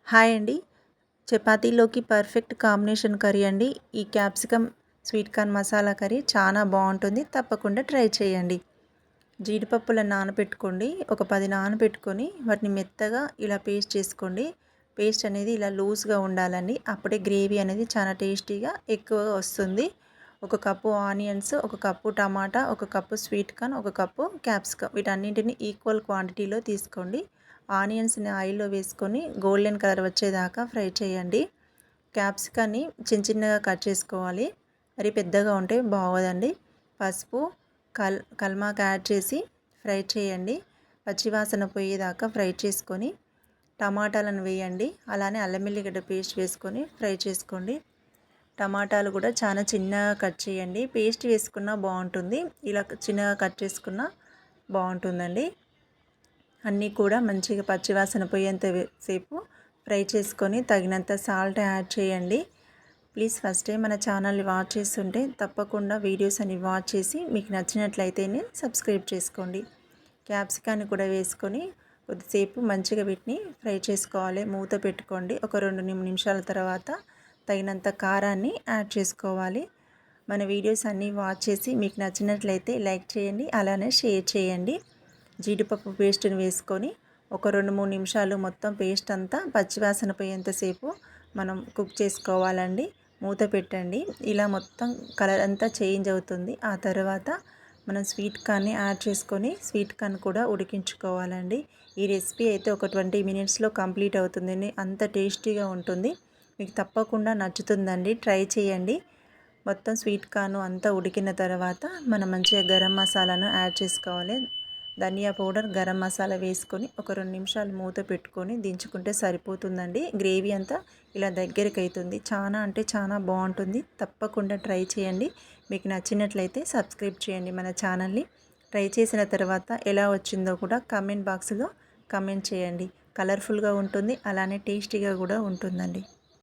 Hi అండి. చపాతీలోకి perfect combination curry అండి. ఈ capsicum sweet corn masala curry చాలా బాగుంటుంది. తప్పకుండా ట్రై చేయండి. జీడిపప్పులను నానబెట్టుకోండి. ఒక 10 నానబెట్టుకొని వాటిని మెత్తగా ఇలా పేస్ట్ చేసుకోండి. పేస్ట్ అనేది ఇలా లూజ్గా ఉండాలండి. అప్పుడే గ్రేవీ అనేది చాలా టేస్టీగా ఎక్కువగా వస్తుంది. ఒక కప్పు ఆనియన్స్, ఒక కప్పు టమాటా, ఒక కప్పు స్వీట్ కార్న్, ఒక కప్పు క్యాప్సికమ్ వీటన్నింటిని ఈక్వల్ క్వాంటిటీలో తీసుకోండి. ఆనియన్స్ని ఆయిల్లో వేసుకొని గోల్డెన్ కలర్ వచ్చేదాకా ఫ్రై చేయండి. క్యాప్సికాన్ని చిన్న చిన్నగా కట్ చేసుకోవాలి. మరి పెద్దగా ఉంటే బాగోదండి. పసుపు, కల్మాక్ యాడ్ చేసి ఫ్రై చేయండి. పచ్చివాసన పోయేదాకా ఫ్రై చేసుకొని టమాటాలను వేయండి. అలానే అల్లం వెల్లిగడ్డ పేస్ట్ వేసుకొని ఫ్రై చేసుకోండి. టమాటాలు కూడా చాలా చిన్నగా కట్ చేయండి. పేస్ట్ వేసుకున్నా బాగుంటుంది, ఇలా చిన్నగా కట్ చేసుకున్నా బాగుంటుందండి. అన్నీ కూడా మంచిగా పచ్చివాసన పోయేంత సేపు ఫ్రై చేసుకొని తగినంత సాల్ట్ యాడ్ చేయండి. ప్లీజ్ ఫస్ట్ టైం మన ఛానల్ని వాచ్ చేస్తుంటే తప్పకుండా వీడియోస్ అన్ని వాచ్ చేసి మీకు నచ్చినట్లయితేనే సబ్స్క్రైబ్ చేసుకోండి. క్యాప్సికాన్ని కూడా వేసుకొని కొద్దిసేపు మంచిగా వీటిని ఫ్రై చేసుకోవాలి. మూత పెట్టుకోండి. ఒక 2 నిమిషాల తర్వాత తగినంత కారాన్ని యాడ్ చేసుకోవాలి. మన వీడియోస్ అన్నీ వాచ్ చేసి మీకు నచ్చినట్లయితే లైక్ చేయండి, అలానే షేర్ చేయండి. జీడిపప్పు పేస్ట్ని వేసుకొని ఒక 2-3 నిమిషాలు మొత్తం పేస్ట్ అంతా పచ్చివాసన పోయేంతసేపు మనం కుక్ చేసుకోవాలండి. మూత పెట్టండి. ఇలా మొత్తం కలర్ అంతా చేంజ్ అవుతుంది. ఆ తర్వాత మనం స్వీట్ కార్న్ని యాడ్ చేసుకొని స్వీట్ కార్న్ కూడా ఉడికించుకోవాలండి. ఈ రెసిపీ అయితే ఒక 20 మినిట్స్లో కంప్లీట్ అవుతుందండి. అంత టేస్టీగా ఉంటుంది. మీకు తప్పకుండా నచ్చుతుందండి. ట్రై చేయండి. మొత్తం స్వీట్ కార్న్ అంతా ఉడికిన తర్వాత మనం మంచిగా గరం మసాలాను యాడ్ చేసుకోవాలి. ధనియా పౌడర్, గరం మసాలా వేసుకొని ఒక 2 నిమిషాలు మూత పెట్టుకొని దించుకుంటే సరిపోతుందండి. గ్రేవీ అంతా ఇలా దగ్గరికి అవుతుంది. చాలా అంటే చాలా బాగుంటుంది. తప్పకుండా ట్రై చేయండి. మీకు నచ్చినట్లయితే సబ్స్క్రైబ్ చేయండి మన ఛానల్ని. ట్రై చేసిన తర్వాత ఎలా వచ్చిందో కూడా కామెంట్ బాక్స్లో కామెంట్ చేయండి. కలర్ఫుల్గా ఉంటుంది, అలానే టేస్టీగా కూడా ఉంటుందండి.